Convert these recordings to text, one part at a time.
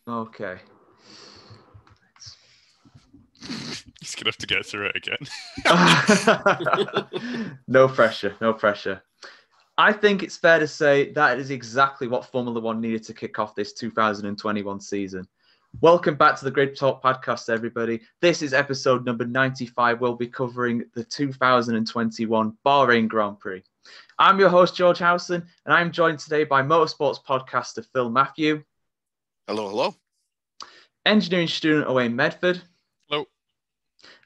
Okay. He's going to have to get through it again. No pressure, no pressure. I think it's fair to say that is exactly what Formula One needed to kick off this 2021 season. Welcome back to the Grid Talk podcast, everybody. This is episode number 95. We'll be covering the 2021 Bahrain Grand Prix. I'm your host, George Howson, and I'm joined today by motorsports podcaster Phil Mathew. Hello, hello. Engineering student Owain Medford. Hello.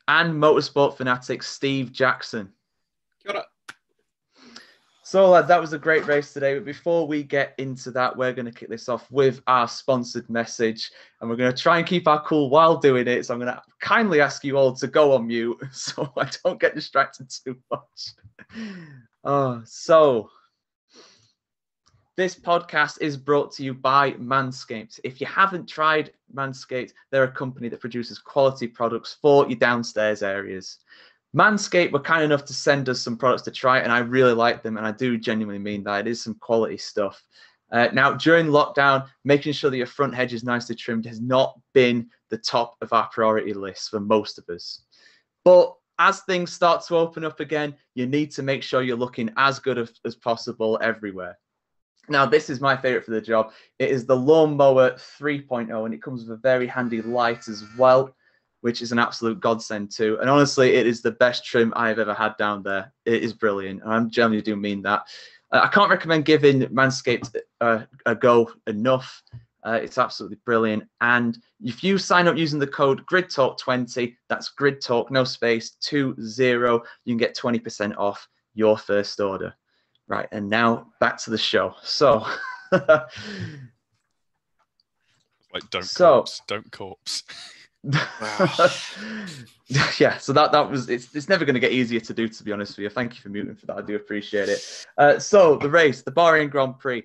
And motorsport fanatic Steve Jackson. Kia ora. So that was a great race today. But before we get into that, we're going to kick this off with our sponsored message. And we're going to try and keep our cool while doing it. So I'm going to kindly ask you all to go on mute so I don't get distracted too much. So this podcast is brought to you by Manscaped. If you haven't tried Manscaped, they're a company that produces quality products for your downstairs areas. Manscaped were kind enough to send us some products to try, and I really like them, and I do genuinely mean that. It is some quality stuff. Now, during lockdown, making sure that your front hedge is nicely trimmed has not been the top of our priority list for most of us. But as things start to open up again, you need to make sure you're looking as good as possible everywhere. Now, this is my favorite for the job. It is the Lawnmower 3.0, and it comes with a very handy light as well, which is an absolute godsend too. And honestly, it is the best trim I have ever had down there. It is brilliant. And I generally do mean that. I can't recommend giving Manscaped a go enough. It's absolutely brilliant. And if you sign up using the code GridTalk20, that's GridTalk, no space, 20, you can get 20% off your first order. Right, and now back to the show. So, like, don't corpse. Yeah, so that was it's never going to get easier to do, to be honest with you. Thank you for muting for that. I do appreciate it. So the race, the Bahrain Grand Prix.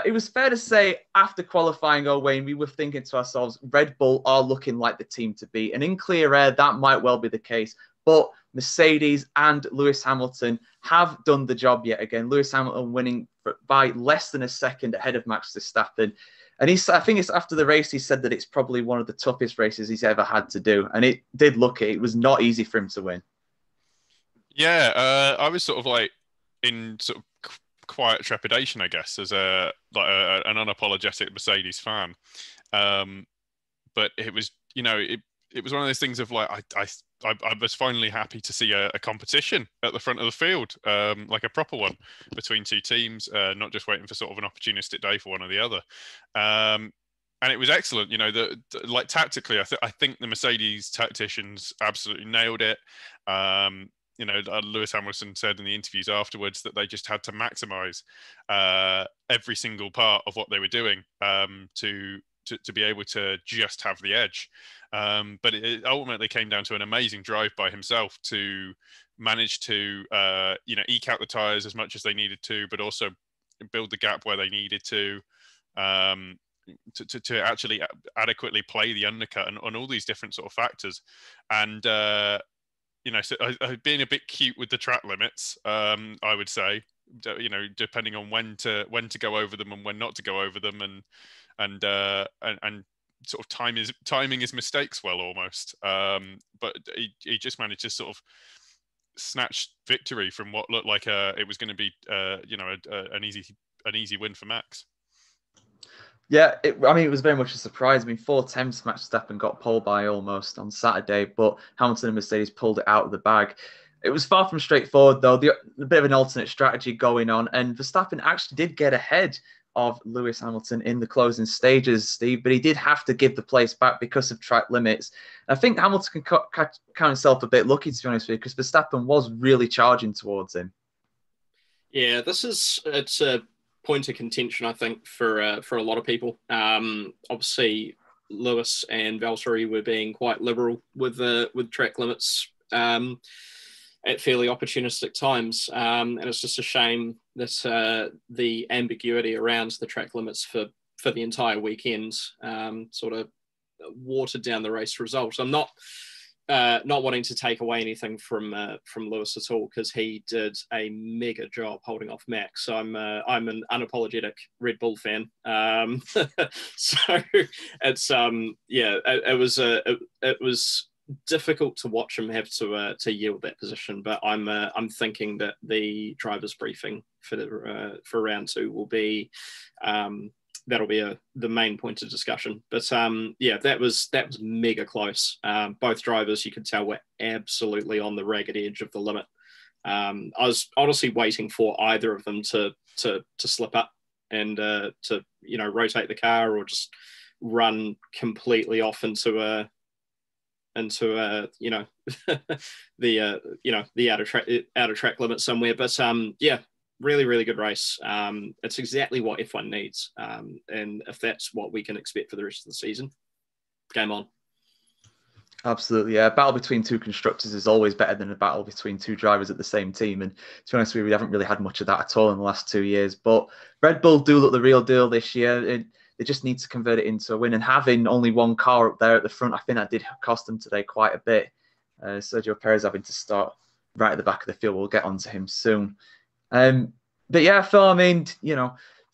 It was fair to say after qualifying, Owain, we were thinking to ourselves, Red Bull are looking like the team to beat. And in clear air, that might well be the case. But Mercedes and Lewis Hamilton have done the job yet again. Lewis Hamilton winning by less than a second ahead of Max Verstappen. And I think it's after the race, he said that it's probably one of the toughest races he's ever had to do. And it did look it. It was not easy for him to win. Yeah, I was sort of like in sort of quiet trepidation, I guess, as an unapologetic Mercedes fan. But it was, it was one of those things of like, I was finally happy to see a competition at the front of the field, like a proper one between two teams, not just waiting for sort of an opportunistic day for one or the other. And it was excellent, like tactically, I think the Mercedes tacticians absolutely nailed it. Lewis Hamilton said in the interviews afterwards that they just had to maximize every single part of what they were doing to be able to just have the edge. But it ultimately came down to an amazing drive by himself to manage to, eke out the tyres as much as they needed to, but also build the gap where they needed to actually adequately play the undercut and on all these different sort of factors. And, so being a bit cute with the track limits, I would say, depending on when to go over them and when not to go over them, and sort of timing his mistakes well almost. But he just managed to sort of snatch victory from what looked like it was going to be an easy win for Max. Yeah, it was very much a surprise. 4 attempts Max Verstappen got pole by almost on Saturday, but Hamilton and Mercedes pulled it out of the bag. It was far from straightforward, though. A bit of an alternate strategy going on, and Verstappen actually did get ahead of Lewis Hamilton in the closing stages, Steve, but he did have to give the place back because of track limits. And I think Hamilton can count himself a bit lucky, to be honest with you, because Verstappen was really charging towards him. Yeah, it's a point of contention, I think, for a lot of people. Obviously, Lewis and Valtteri were being quite liberal with track limits at fairly opportunistic times, and it's just a shame that the ambiguity around the track limits for the entire weekend sort of watered down the race result. I'm not not wanting to take away anything from Lewis at all, because he did a mega job holding off Max. So I'm an unapologetic Red Bull fan. So it's it was difficult to watch him have to yield that position. But I'm thinking that the drivers' briefing for round 2 will be. That'll be the main point of discussion. But that was mega close. Both drivers, you could tell, were absolutely on the ragged edge of the limit. I was honestly waiting for either of them to slip up and to rotate the car, or just run completely off into the outer track limit somewhere. But really, really good race. It's exactly what F1 needs. And if that's what we can expect for the rest of the season, game on. Absolutely, yeah. A battle between two constructors is always better than a battle between two drivers at the same team. And to be honest with you, we haven't really had much of that at all in the last 2 years. But Red Bull do look the real deal this year. They just need to convert it into a win. And having only one car up there at the front, I think that did cost them today quite a bit. Sergio Perez having to start right at the back of the field. We'll get onto him soon. But yeah, Phil, I mean,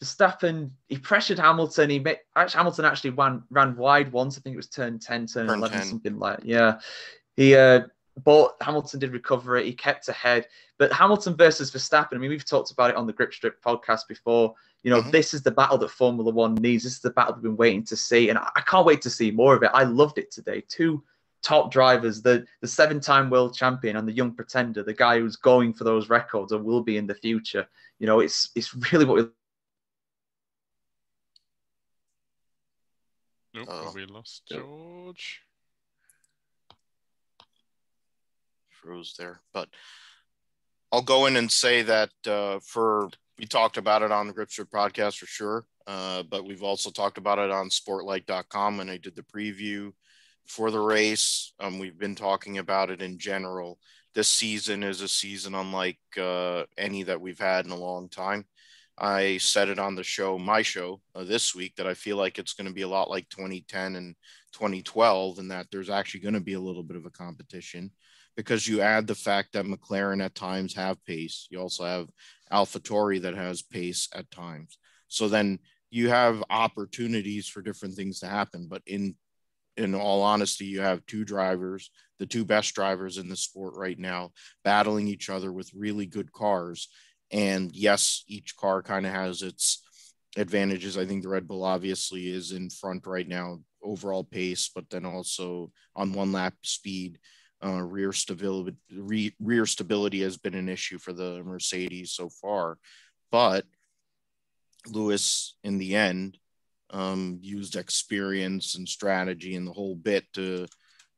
Verstappen, he pressured Hamilton. Hamilton actually ran wide once. I think it was turn 10, turn 11, 10. Something like that. Yeah. But Hamilton did recover it. He kept ahead. But Hamilton versus Verstappen, I mean, we've talked about it on the Grip Strip podcast before. This is the battle that Formula One needs. This is the battle we've been waiting to see. And I can't wait to see more of it. I loved it today. Two top drivers, the 7-time world champion and the young pretender, the guy who's going for those records and will be in the future. It's really what we. Nope, we lost George. Froze there, but I'll go in and say that we talked about it on the Gripster podcast for sure, but we've also talked about it on sportlight.com when I did the preview for the race. We've been talking about it in general. This season is a season unlike any that we've had in a long time. I said it on my show this week, that I feel like it's going to be a lot like 2010 and 2012, and that there's actually going to be a little bit of a competition, because you add the fact that McLaren at times have pace. You also have AlphaTauri that has pace at times. So then you have opportunities for different things to happen. But in all honesty, you have two drivers, the two best drivers in the sport right now, battling each other with really good cars. And yes, each car kind of has its advantages. I think the Red Bull obviously is in front right now, overall pace, but then also on one lap speed. Rear stability has been an issue for the Mercedes so far, but Lewis in the end used experience and strategy and the whole bit to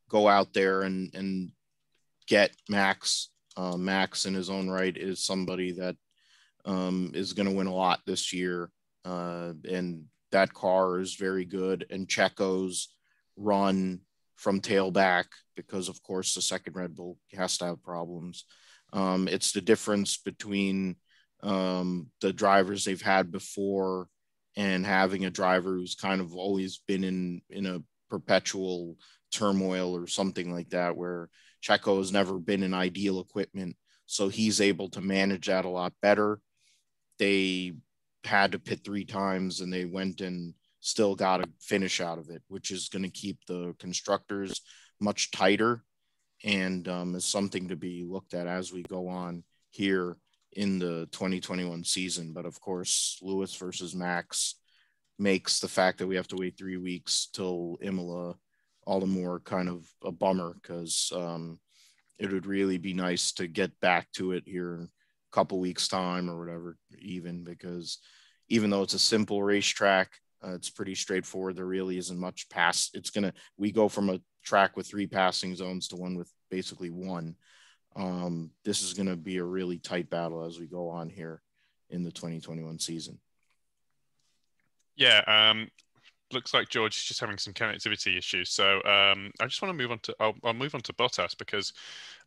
go out there and get Max. Max in his own right is somebody that is going to win a lot this year, and that car is very good. And Checo's run from tailback, because of course the second Red Bull has to have problems. It's the difference between the drivers they've had before and having a driver who's kind of always been in a perpetual turmoil or something like that, where Checo has never been in ideal equipment. So he's able to manage that a lot better. They had to pit 3 times and they went and still got a finish out of it, which is going to keep the constructors much tighter, and is something to be looked at as we go on here in the 2021 season. But of course, Lewis versus Max makes the fact that we have to wait 3 weeks till Imola all the more kind of a bummer, because it would really be nice to get back to it here in a couple weeks time or whatever, because even though it's a simple racetrack, it's pretty straightforward. There really isn't much pass. We go from a track with 3 passing zones to one with basically 1. This is going to be a really tight battle as we go on here in the 2021 season. Yeah. Looks like George is just having some connectivity issues. So I just want to move on to, I'll move on to Bottas, because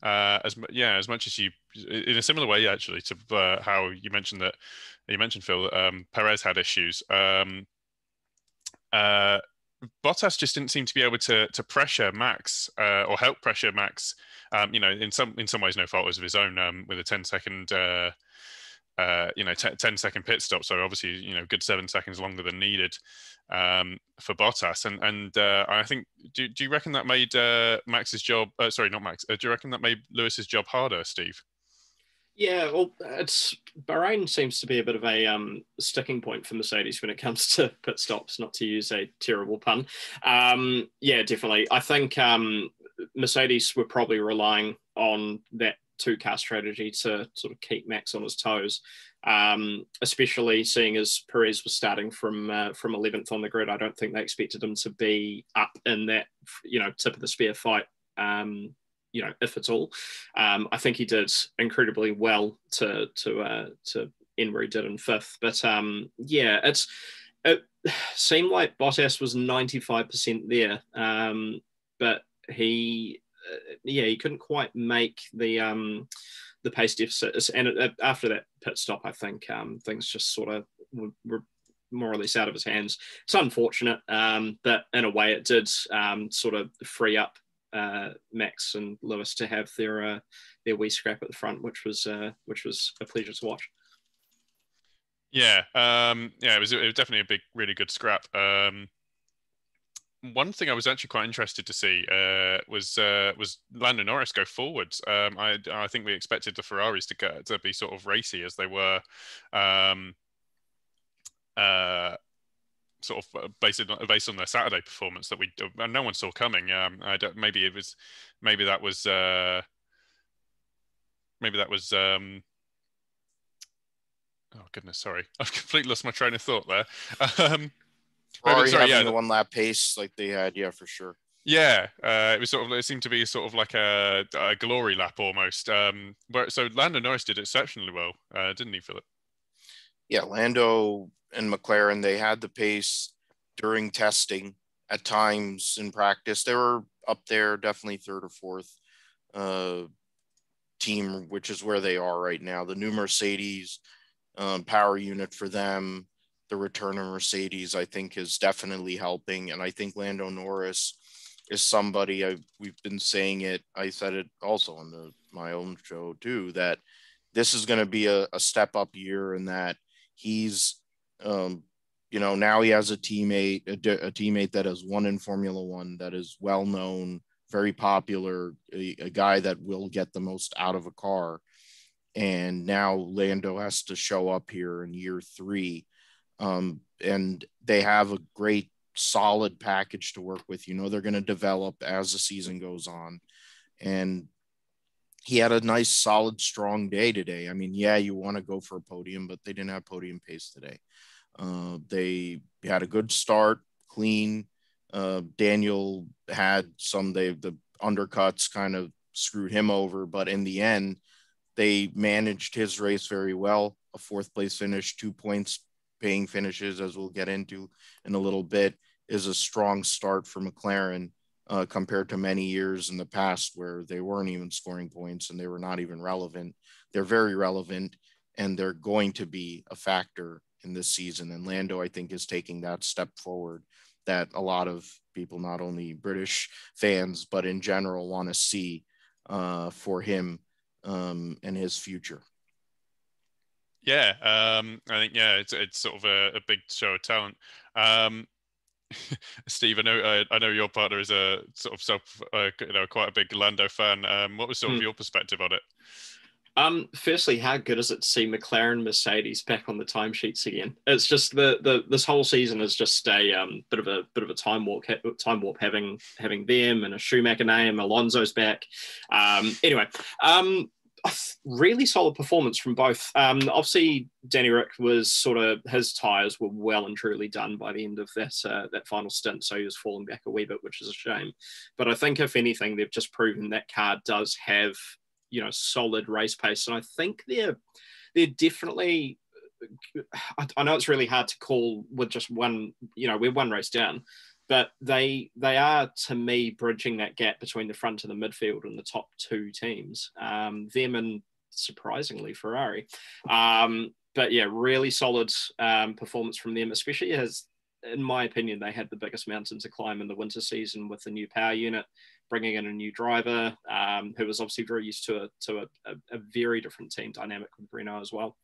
as much as in a similar way, actually, to how you mentioned Phil, Perez had issues. Bottas just didn't seem to be able to pressure Max or help pressure Max. In some ways, no fault was of his own with a 10-second 10-second pit stop. So obviously, good 7 seconds longer than needed for Bottas. And I think, do you reckon that made Max's job? Sorry, not Max. Do you reckon that made Lewis's job harder, Steve? Yeah, well, Bahrain seems to be a bit of a sticking point for Mercedes when it comes to pit stops, not to use a terrible pun. Yeah, definitely. I think Mercedes were probably relying on that two-car strategy to sort of keep Max on his toes, especially seeing as Perez was starting from 11th on the grid. I don't think they expected him to be up in that, tip of the spear fight, if at all. I think he did incredibly well to end where he did in 5th. But it seemed like Bottas was 95% there, but he couldn't quite make the pace deficit. And after that pit stop, I think things just sort of were more or less out of his hands. It's unfortunate, but in a way it did sort of free up Max and Lewis to have their wee scrap at the front, which was a pleasure to watch. Yeah, it was definitely a big, really good scrap. One thing I was actually quite interested to see was Lando Norris go forwards. I think we expected the Ferraris to be sort of racy as they were, sort of based on their Saturday performance that no one saw coming. Maybe that was. Oh goodness, sorry, I've completely lost my train of thought there. Ferrari having the one-lap pace like they had, yeah, for sure. Yeah, it seemed to be sort of like a glory lap almost. So Lando Norris did exceptionally well, didn't he, Philip? Yeah, Lando and McLaren, they had the pace during testing. At times in practice, they were up there, definitely 3rd or 4th team, which is where they are right now. The new Mercedes power unit for them, the return of Mercedes, I think is definitely helping. And I think Lando Norris is somebody, we've been saying it, I said it also on my own show too, that this is going to be a step up year, and that he's, now he has a teammate that has won in Formula One, that is well known, very popular, a guy that will get the most out of a car. And now Lando has to show up here in year 3. And they have a great solid package to work with. They're going to develop as the season goes on. And he had a nice, solid, strong day today. I mean, yeah, you want to go for a podium, but they didn't have podium pace today. They had a good start, clean. Daniel had the undercuts kind of screwed him over, but in the end, they managed his race very well. A 4th place finish, 2 points paying finishes, as we'll get into in a little bit, is a strong start for McLaren compared to many years in the past where they weren't even scoring points and they were not even relevant. They're very relevant, and they're going to be a factor in this season. And Lando, I think, is taking that step forward that a lot of people, not only British fans, but in general, want to see for him and his future. Yeah, I think it's sort of a big show of talent. Steve, I know your partner is a sort of quite a big Lando fan. What was sort of your perspective on it? Firstly, how good is it to see McLaren, Mercedes back on the timesheets again? It's just this whole season is just a bit of a time warp having them and a Schumacher name. Alonso's back. Really solid performance from both. Obviously, Danny Rick was his tyres were well and truly done by the end of that final stint, so he was falling back a wee bit, which is a shame. But I think if anything, they've just proven that car does have solid race pace, and I think they're definitely. I know it's really hard to call with just one. We're one race down. But they are, to me, bridging that gap between the front and the midfield and the top 2 teams. Them and, surprisingly, Ferrari. But yeah, really solid performance from them, especially as in my opinion, they had the biggest mountain to climb in the winter season with the new power unit, bringing in a new driver who was obviously very used to a very different team dynamic with Renault as well.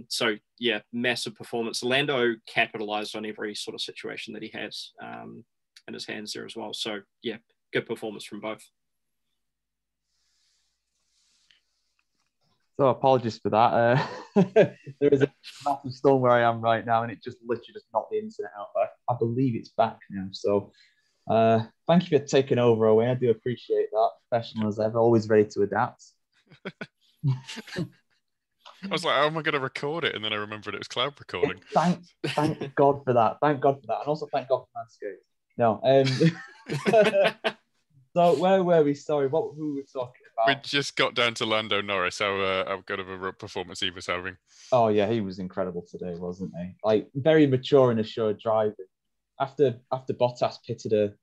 So yeah, massive performance. Lando capitalized on every sort of situation that he had in his hands there as well. So yeah, good performance from both. So apologies for that. There is a massive storm where I am right now, and it just literally just knocked the internet out. But I believe it's back now. So thank you for taking over, Owain. I do appreciate that. Professional as ever, always ready to adapt. I was like, how am I going to record it? And then I remembered it was cloud recording. Thank God for that. Thank God for that. And also thank God for Manscaped. No. So where were we? Sorry, who were we talking about? We just got down to Lando Norris, how good of a performance he was having. Oh, yeah, he was incredible today, wasn't he? Like, very mature and assured driving. After Bottas pitted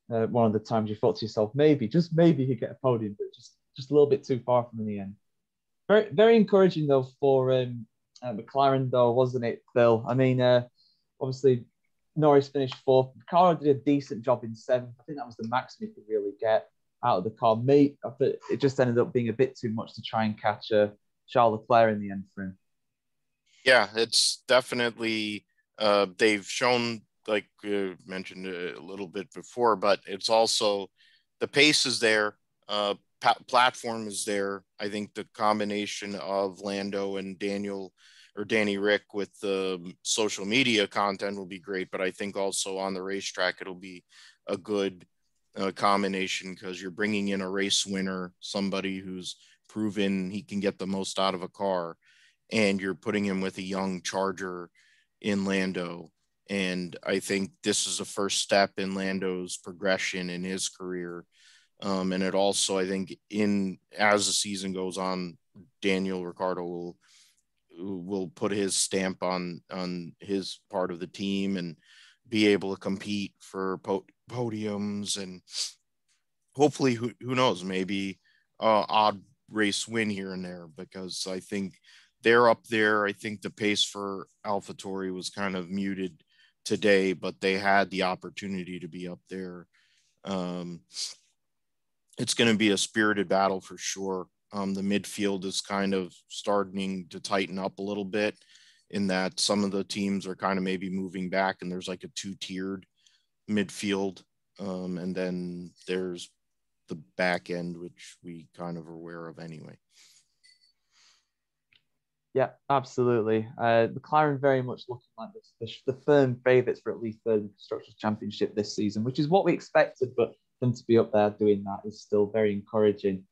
one of the times, you thought to yourself, just maybe he'd get a podium, but just a little bit too far from in the end. Very, very encouraging, though, for McLaren, though, wasn't it, Phil? I mean, obviously, Norris finished fourth. Car did a decent job in seventh. I think that was the maximum he could really get out of the car. But it just ended up being a bit too much to try and catch Charles Leclerc in the end for him. Yeah, it's definitely they've shown, like you mentioned a little bit before, but it's also the pace is there. Platform is there. I think the combination of Lando and Danny Rick with the social media content will be great, but I think also on the racetrack it'll be a good combination because you're bringing in a race winner, somebody who's proven he can get the most out of a car, and you're putting him with a young charger in Lando. And I think this is a first step in Lando's progression in his career. And it also, I think, as the season goes on, Daniel Ricciardo will put his stamp on his part of the team and be able to compete for podiums, and hopefully, who knows, maybe odd race win here and there, because I think they're up there. I think the pace for AlphaTauri was kind of muted today, but they had the opportunity to be up there. It's going to be a spirited battle for sure. The midfield is kind of starting to tighten up a little bit, in that some of the teams are kind of maybe moving back, and there's like a two-tiered midfield. And then there's the back end, which we kind of are aware of anyway. Yeah, absolutely. McLaren very much looking like the firm favourites for at least the Constructors' Championship this season, which is what we expected, but them to be up there doing that is still very encouraging.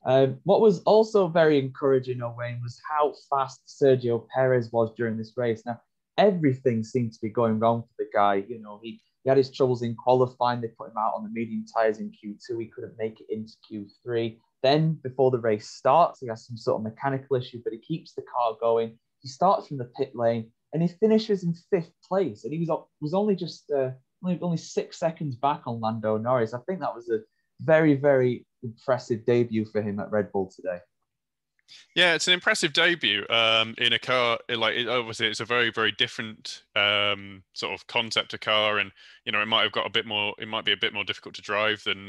What was also very encouraging, Owain, was how fast Sergio Perez was during this race. Now, everything seemed to be going wrong for the guy. You know, he had his troubles in qualifying. They put him out on the medium tyres in Q2. He couldn't make it into Q3. Then, before the race starts, he has some sort of mechanical issue, but he keeps the car going. He starts from the pit lane, and he finishes in 5th place. And he was only just only 6 seconds back on Lando Norris. I think that was a very, very impressive debut for him at Red Bull today. Yeah, it's an impressive debut in a car. Obviously, it's a very, very different sort of concept of car, and it might have got a bit more. It might be a bit more difficult to drive than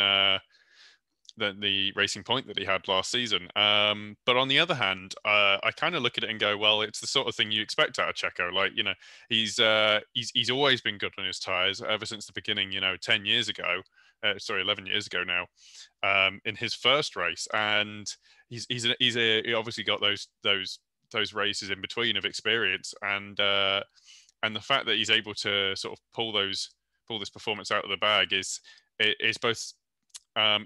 the Racing Point that he had last season. But on the other hand, I kind of look at it and go, well, it's the sort of thing you expect out of Checo. Like, he's always been good on his tires ever since the beginning. 10 years ago. 11 years ago now, in his first race, and he obviously got those races in between of experience, and the fact that he's able to sort of pull this performance out of the bag is both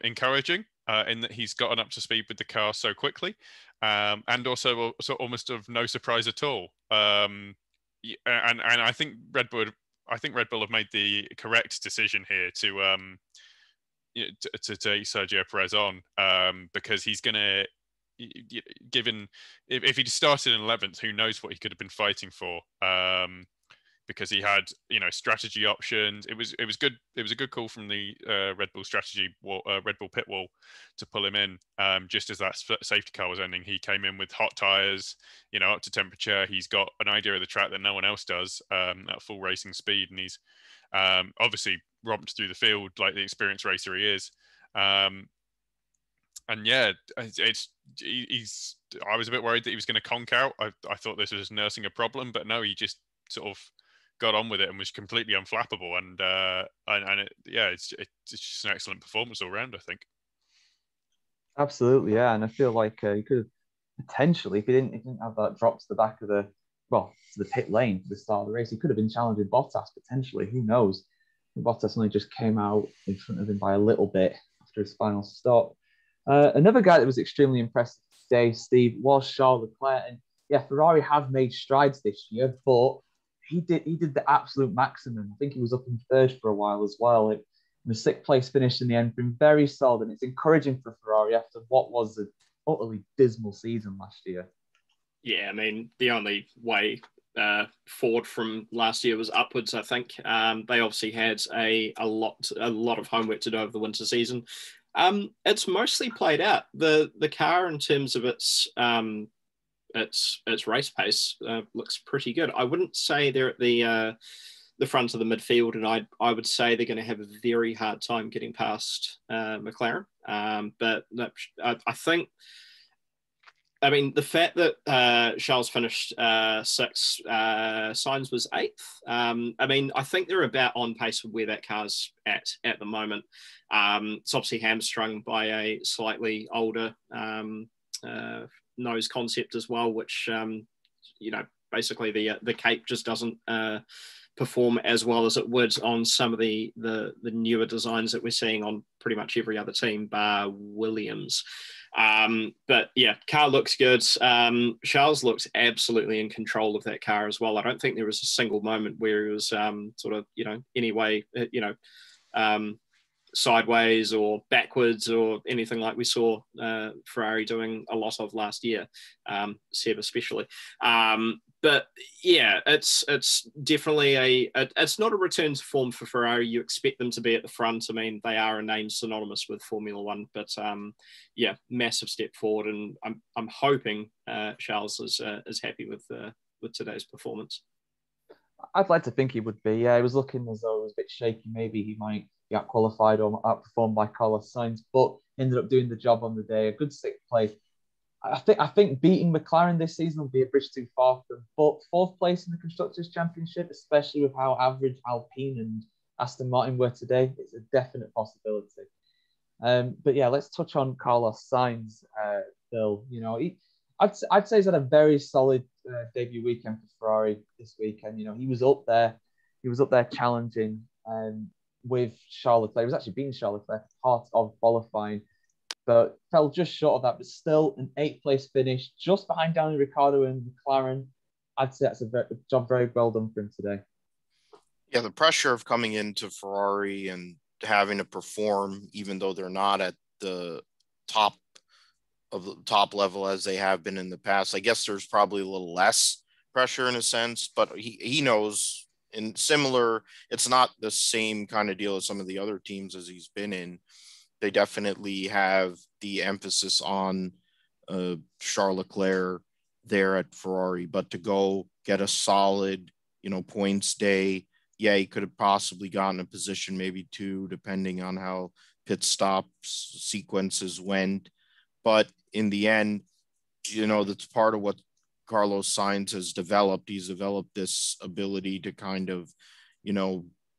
encouraging in that he's gotten up to speed with the car so quickly, and also almost of no surprise at all. And I think Red Bull have made the correct decision here to take Sergio Perez on, because he's going to, given if he'd started in 11th, who knows what he could have been fighting for. because he had, strategy options. It was good. It was a good call from the Red Bull Red Bull pit wall to pull him in just as that safety car was ending. He came in with hot tires, up to temperature. He's got an idea of the track that no one else does at full racing speed, and he's obviously romped through the field like the experienced racer he is. And yeah, he's. I was a bit worried that he was going to conk out. I thought this was nursing a problem, but no, he just sort of got on with it and was completely unflappable. It's just an excellent performance all round, I think. Absolutely, yeah. And I feel like he could have potentially, if he didn't have that drop to the back of to the pit lane for the start of the race, he could have been challenging Bottas potentially. Who knows? Bottas only just came out in front of him by a little bit after his final stop. Another guy that was extremely impressive today, Steve, was Charles Leclerc. And yeah, Ferrari have made strides this year, but he did the absolute maximum. I think he was up in third for a while as well. The sixth place finish in the end, been very solid, and it's encouraging for Ferrari after what was an utterly dismal season last year. Yeah, I mean, the only way forward from last year was upwards, I think. They obviously had a lot of homework to do over the winter season. It's mostly played out. The car, in terms of its race pace, looks pretty good. I wouldn't say they're at the front of the midfield, and I would say they're going to have a very hard time getting past McLaren. But I think. I mean, the fact that Charles finished sixth, Sainz was eighth. I mean, I think they're about on pace with where that car's at the moment. It's obviously hamstrung by a slightly older nose concept as well, which, basically the cape just doesn't perform as well as it would on some of the newer designs that we're seeing on pretty much every other team, bar Williams. But yeah, car looks good. Charles looks absolutely in control of that car as well. I don't think there was a single moment where he was sideways or backwards or anything like we saw Ferrari doing a lot of last year, Seb especially. But yeah, it's definitely it's not a return to form for Ferrari. You expect them to be at the front. I mean, they are a name synonymous with Formula One, but yeah, massive step forward, and I'm hoping Charles is happy with today's performance. I'd like to think he would be. Yeah, it was looking as though it was a bit shaky. Maybe he might be out-qualified or outperformed by Carlos Sainz, but ended up doing the job on the day. A good sixth place. I think beating McLaren this season will be a bridge too far for them. But fourth place in the Constructors' Championship, especially with how average Alpine and Aston Martin were today, it's a definite possibility. But yeah, let's touch on Carlos Sainz, Phil. I'd say he's had a very solid debut weekend for Ferrari this weekend. He was up there. He was up there challenging with Charles Leclerc. He was actually beating Charles Leclerc part of qualifying, but fell just short of that. But still, an eighth place finish, just behind Daniel Ricciardo and McLaren. I'd say that's a job very well done for him today. Yeah, the pressure of coming into Ferrari and having to perform, even though they're not at the top level as they have been in the past. I guess there's probably a little less pressure in a sense, but he knows. In similar, it's not the same kind of deal as some of the other teams as he's been in. They definitely have the emphasis on Charles Leclerc there at Ferrari, but to go get a solid, points day, yeah, he could have possibly gotten a position, maybe two, depending on how pit stops sequences went. But in the end, that's part of what Carlos Sainz has developed. He's developed this ability to kind of,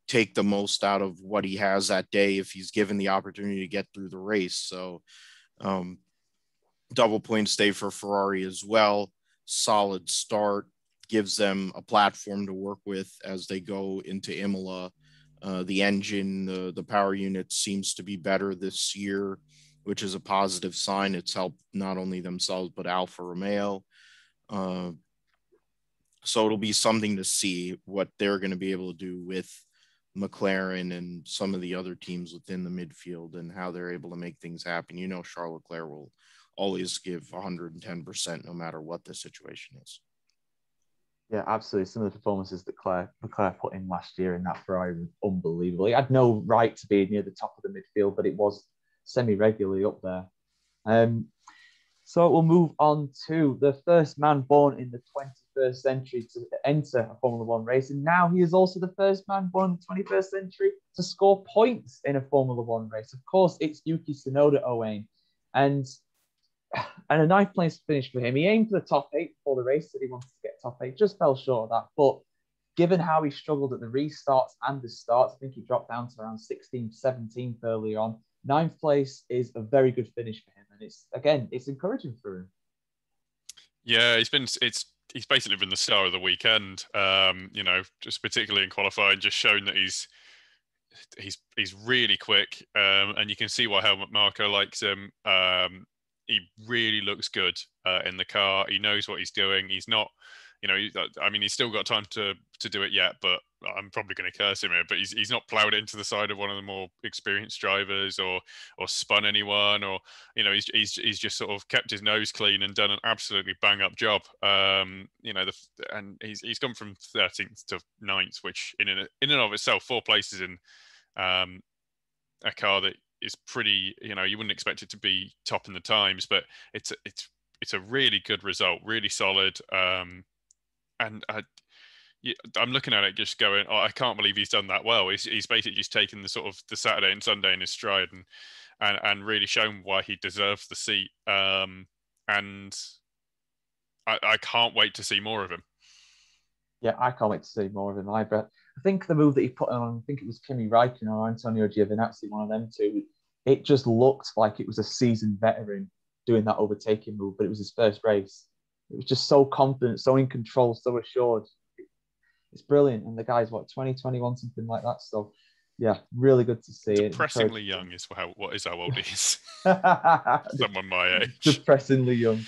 take the most out of what he has that day if he's given the opportunity to get through the race. So double points day for Ferrari as well. Solid start, gives them a platform to work with as they go into Imola. The engine, the power unit seems to be better this year, which is a positive sign. It's helped not only themselves, but Alfa Romeo. So it'll be something to see what they're going to be able to do with McLaren and some of the other teams within the midfield and how they're able to make things happen. Charles Leclerc will always give 110% no matter what the situation is. Yeah, absolutely. Some of the performances that Leclerc put in last year in that Ferrari was unbelievable. He had no right to be near the top of the midfield, but it was semi-regularly up there. So we'll move on to the first man born in the 21st century to enter a Formula One race. And now he is also the first man born in the 21st century to score points in a Formula One race. Of course, it's Yuki Sonoda, Owain. And a ninth place finish for him. He aimed for the top 8 before the race, said he wanted to get top 8, just fell short of that. But given how he struggled at the restarts and the starts, I think he dropped down to around 16th, 17th early on. Ninth place is a very good finish for him. And it's encouraging for him. Yeah, he's basically been the star of the weekend. Just particularly in qualifying, just shown that he's really quick, and you can see why Helmut Marko likes him. He really looks good in the car. He knows what he's doing. He's not, he's still got time to do it yet, but I'm probably going to curse him here, but he's not plowed into the side of one of the more experienced drivers or spun anyone, or, he's just sort of kept his nose clean and done an absolutely bang up job. And he's gone from 13th to 9th, which in and of itself, 4 places in a car that is pretty, you wouldn't expect it to be top in the times, but it's a really good result, really solid. I'm looking at it just going, oh, I can't believe he's done that well. He's basically just taken the sort of the Saturday and Sunday in his stride and really shown why he deserves the seat. And I can't wait to see more of him. Yeah, I can't wait to see more of him either. I think the move that he put on, I think it was Kimi Räikkönen or Antonio Giovinazzi, one of them two, it just looked like it was a seasoned veteran doing that overtaking move, but it was his first race. It was just so confident, so in control, so assured. It's brilliant. And the guy's, 20, 21, something like that. So, yeah, really good to see it. Depressingly young is how old he is. Someone my age. Depressingly young.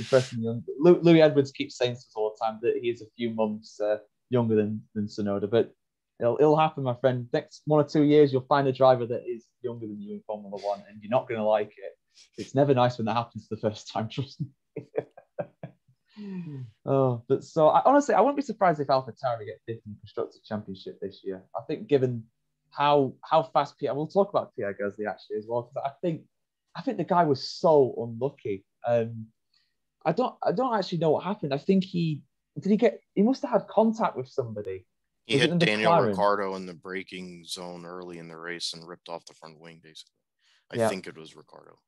Louis Edwards keeps saying to us all the time that he is a few months younger than Sonoda, but it'll happen, my friend. Next 1 or 2 years, you'll find a driver that is younger than you in Formula One, and you're not going to like it. It's never nice when that happens the first time, trust me. But so honestly, I wouldn't be surprised if AlphaTauri get 5th in the Constructors' Championship this year. I think given how fast Pierre, we'll talk about Pierre Gasly actually as well, because I think the guy was so unlucky. I don't actually know what happened. I think he must have had contact with somebody. He hit Daniel Ricciardo in the braking zone early in the race and ripped off the front wing, basically. I think it was Ricciardo.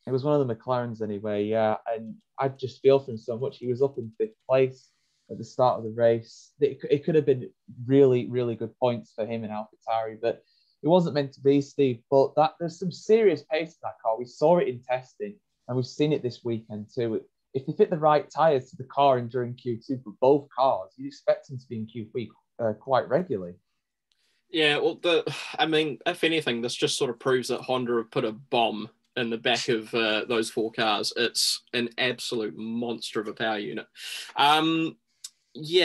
It was one of the McLarens anyway, yeah. And I just feel for him so much. He was up in 5th place at the start of the race. It could have been really, really good points for him in AlphaTauri, but it wasn't meant to be, Steve. But there's some serious pace in that car. We saw it in testing, and we've seen it this weekend too. If they fit the right tyres to the car and during Q2 for both cars, you'd expect them to be in Q3 quite regularly. Yeah, well, if anything, this just sort of proves that Honda have put a bomb in the back of those 4 cars. It's an absolute monster of a power unit. I'm a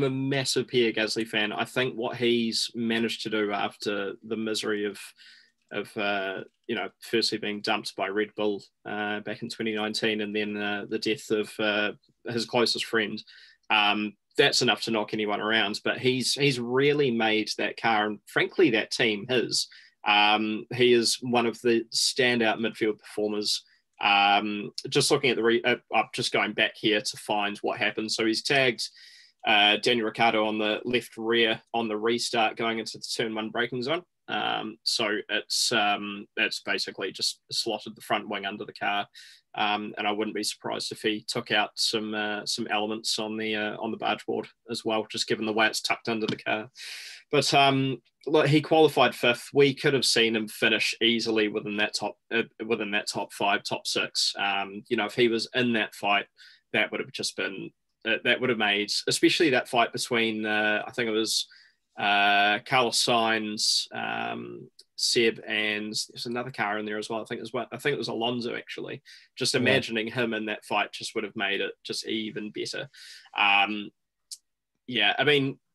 massive Pierre Gasly fan. I think what he's managed to do after the misery of firstly being dumped by Red Bull back in 2019, and then the death of his closest friend, that's enough to knock anyone around. But he's really made that car and frankly that team his. He is one of the standout midfield performers. Just looking at just going back here to find what happened. So he's tagged Daniel Ricciardo on the left rear on the restart going into the turn 1 braking zone. So it's basically just slotted the front wing under the car. And I wouldn't be surprised if he took out some elements on the barge board as well, just given the way it's tucked under the car. But look, he qualified 5th. We could have seen him finish easily within that top 5, top 6. If he was in that fight, that would have just been that would have made, especially that fight between I think it was Carlos Sainz, Seb, and there's another car in there as well. I think it was Alonso actually. Just imagining him in that fight just would have made it just even better.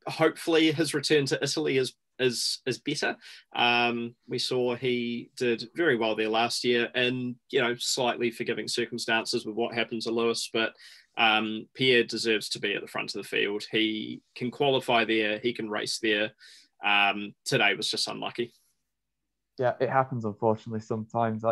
Hopefully his return to Italy is is better. We saw he did very well there last year, and slightly forgiving circumstances with what happened to Lewis, but Pierre deserves to be at the front of the field. He can qualify there, he can race there. Today was just unlucky. Yeah, it happens unfortunately sometimes.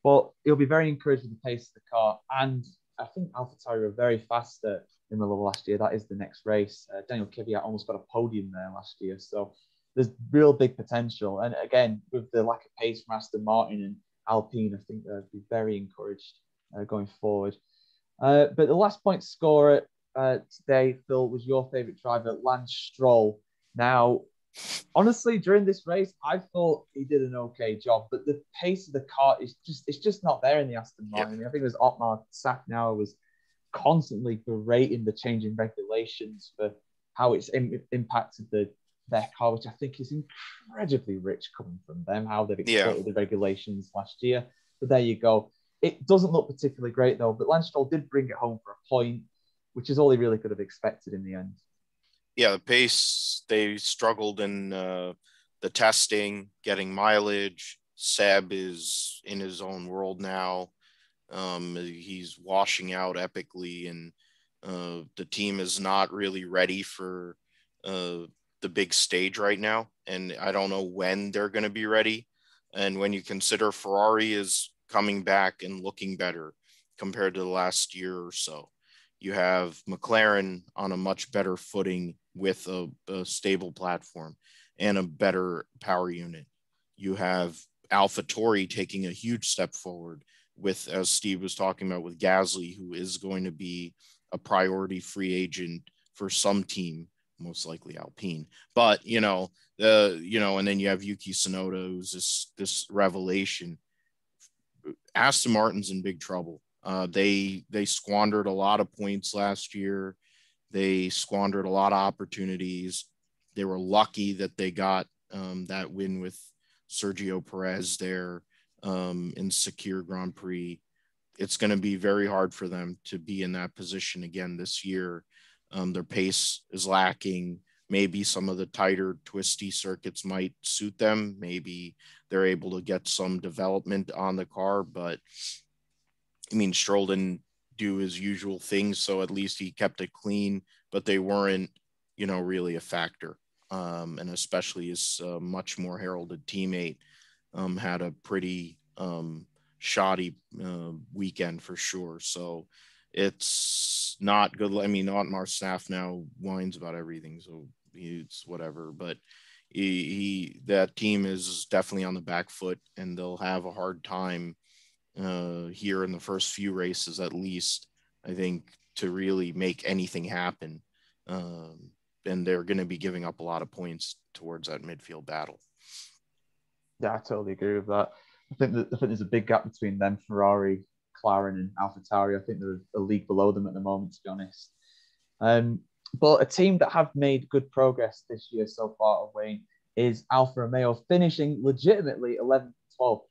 But he'll be very encouraged with the pace of the car, and I think AlphaTauri were very fast at Imola last year. That is the next race. Daniel Kvyat almost got a podium there last year, so there's real big potential. And again, with the lack of pace from Aston Martin and Alpine, I think they'll be very encouraged going forward. But the last point scorer today, Phil, was your favourite driver, Lance Stroll. Now, honestly, during this race, I thought he did an okay job, but the pace of the car is just not there in the Aston Martin. I mean, I think it was Otmar Safnauer was constantly berating the changing regulations for how it's impacted their car, which I think is incredibly rich coming from them, how they've exploited the regulations last year. But there you go. It doesn't look particularly great, though, but Lance Stroll did bring it home for a point, which is all he really could have expected in the end. Yeah, the pace, they struggled in the testing, getting mileage. Seb is in his own world now. He's washing out epically, and the team is not really ready for the big stage right now. And I don't know when they're going to be ready. And when you consider Ferrari is coming back and looking better compared to the last year or so, you have McLaren on a much better footing with a stable platform and a better power unit. You have AlphaTauri taking a huge step forward with, as Steve was talking about, with Gasly, who is going to be a priority free agent for some team, most likely Alpine. But, and then you have Yuki Sonoda, who's this revelation. Aston Martin's in big trouble. They squandered a lot of points last year. They squandered a lot of opportunities. They were lucky that they got that win with Sergio Perez there in Sakir Grand Prix. It's going to be very hard for them to be in that position again this year. Their pace is lacking. Maybe some of the tighter, twisty circuits might suit them. Maybe they're able to get some development on the car, but I mean, Stroll didn't do his usual things, so at least he kept it clean, but they weren't, really a factor. And especially his much more heralded teammate had a pretty shoddy weekend for sure. So it's not good. I mean, Otmar Staff now whines about everything, so it's whatever. But that team is definitely on the back foot, and they'll have a hard time here in the first few races, at least, I think, to really make anything happen. And they're going to be giving up a lot of points towards that midfield battle. Yeah, I totally agree with that. I think there's a big gap between them, Ferrari, McLaren, and AlphaTauri. I think they're a league below them at the moment, to be honest. But a team that have made good progress this year so far, Owain, is Alfa Romeo, finishing legitimately 11th, 12th.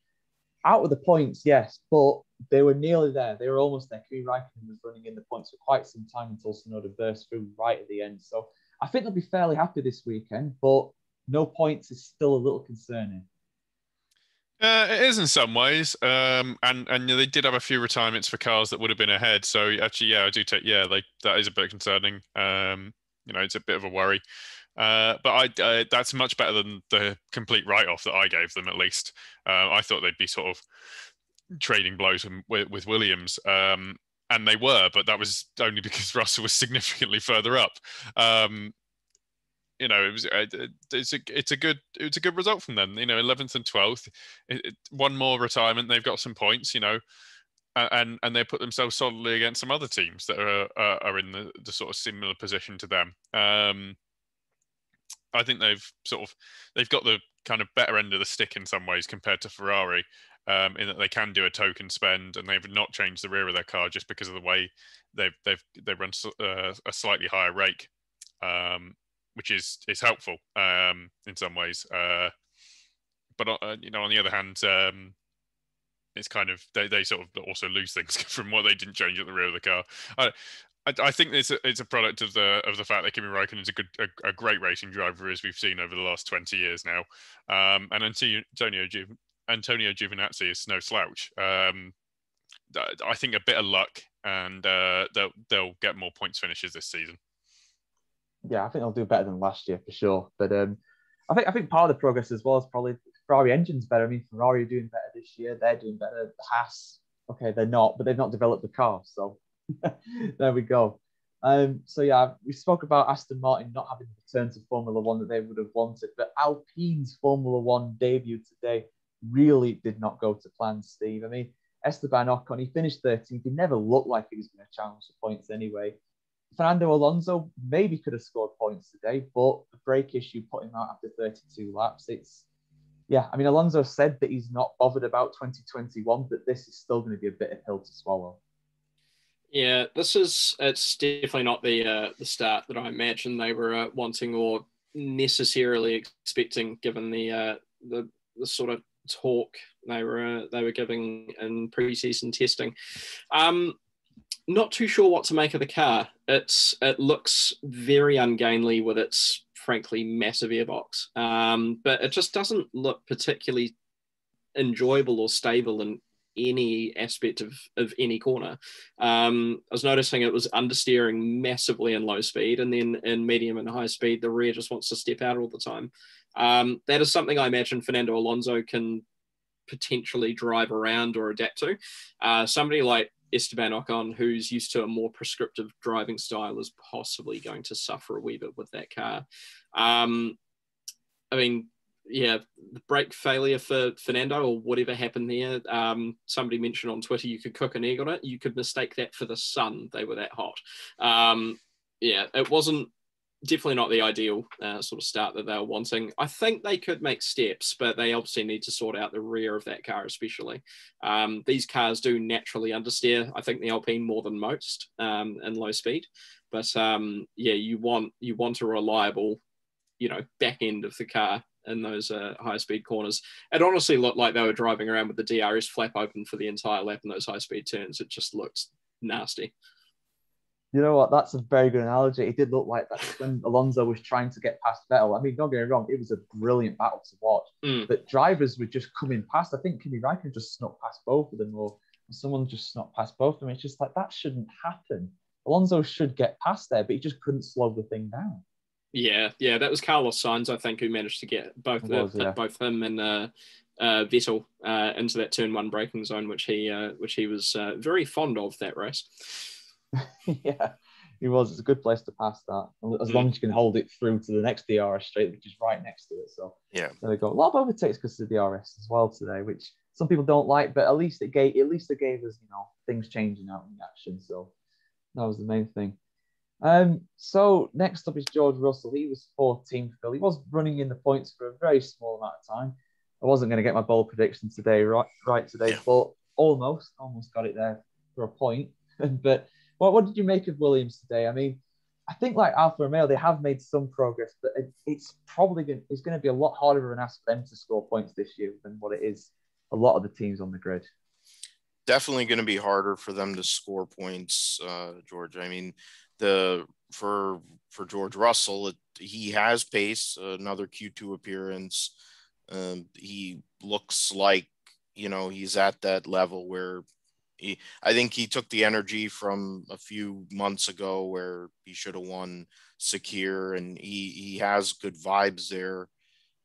Out of the points, yes, but they were nearly there. They were almost there. Kimi Räikkönen was running in the points for quite some time until Sonoda burst through right at the end. So I think they'll be fairly happy this weekend, but no points is still a little concerning. It is in some ways, and they did have a few retirements for cars that would have been ahead. So actually, I do take that is a bit concerning. It's a bit of a worry. But that's much better than the complete write-off that I gave them, at least. I thought they'd be sort of trading blows with Williams, and they were, but that was only because Russell was significantly further up. It's a good result from them. 11th and 12th, one more retirement, they've got some points. And they put themselves solidly against some other teams that are in the sort of similar position to them. I think they've got the kind of better end of the stick in some ways compared to Ferrari, in that they can do a token spend and they've not changed the rear of their car just because of the way they run a slightly higher rake, which is helpful in some ways. But on the other hand, it's kind of they sort of also lose things from what they didn't change at the rear of the car. I think it's a product of the fact that Kimi Räikkönen is a great racing driver, as we've seen over the last 20 years now, and Antonio Giovinazzi is no slouch. I think a bit of luck, and they'll get more points finishes this season. Yeah, I think they'll do better than last year for sure. But I think part of the progress as well is probably Ferrari engine's better. I mean, Ferrari are doing better this year. They're doing better. Haas, okay, they're not, but they've not developed the car. So there we go. So yeah, we spoke about Aston Martin not having returned to Formula One that they would have wanted, but Alpine's Formula One debut today really did not go to plan, Steve. I mean, Esteban Ocon, he finished 13th. He never looked like he was going to challenge the points anyway. Fernando Alonso maybe could have scored points today, but the brake issue put him out after 32 laps. I mean, Alonso said that he's not bothered about 2021, but this is still going to be a bitter pill to swallow. Yeah, it's definitely not the start that I imagine they were wanting or necessarily expecting, given the sort of talk they were giving in preseason testing. Not too sure what to make of the car. It looks very ungainly with its frankly massive airbox, but it just doesn't look particularly enjoyable or stable in any aspect of any corner. I was noticing it was understeering massively in low speed, and then in medium and high speed, the rear just wants to step out all the time. That is something I imagine Fernando Alonso can potentially drive around or adapt to. Somebody like Esteban Ocon, who's used to a more prescriptive driving style, is possibly going to suffer a wee bit with that car. I mean, yeah, the brake failure for Fernando or whatever happened there. Somebody mentioned on Twitter you could cook an egg on it. You could mistake that for the sun. They were that hot. Yeah, it wasn't definitely not the ideal sort of start that they were wanting. I think they could make steps, but they obviously need to sort out the rear of that car, especially. These cars do naturally understeer. I think the Alpine more than most in low speed, but yeah, you want a reliable, back end of the car in those high speed corners. It honestly looked like they were driving around with the DRS flap open for the entire lap in those high speed turns. It just looked nasty. You know what? That's a very good analogy. It did look like that when Alonso was trying to get past Vettel. I mean, don't get me wrong, it was a brilliant battle to watch. But drivers were just coming past. I think Kimi Räikkönen just snuck past both of them, or someone just snuck past both of them. It's just like, that shouldn't happen. Alonso should get past there, but he just couldn't slow the thing down. Yeah, that was Carlos Sainz, I think, who managed to get both him and Vettel into that turn one braking zone, which he was very fond of that race. Yeah, he was. It's a good place to pass that, as long as you can hold it through to the next DRS straight, which is right next to it. So yeah, there we go. A lot of overtakes because of the DRS as well today, which some people don't like, but at least it gave us things changing out in the action. So that was the main thing. So next up is George Russell. He was 14th. Phil. He was running in the points for a very small amount of time. I wasn't going to get my bold prediction today, right today, yeah. But almost got it there for a point. But what did you make of Williams today? I mean, I think like Alfa Romeo, they have made some progress, but it's probably going to be a lot harder of an ask for them to score points this year than what it is a lot of the teams on the grid. Definitely going to be harder for them to score points, George. I mean, for George Russell, he has pace, another Q2 appearance. He looks like, he's at that level where I think he took the energy from a few months ago where he should have won Sakir, and he has good vibes there.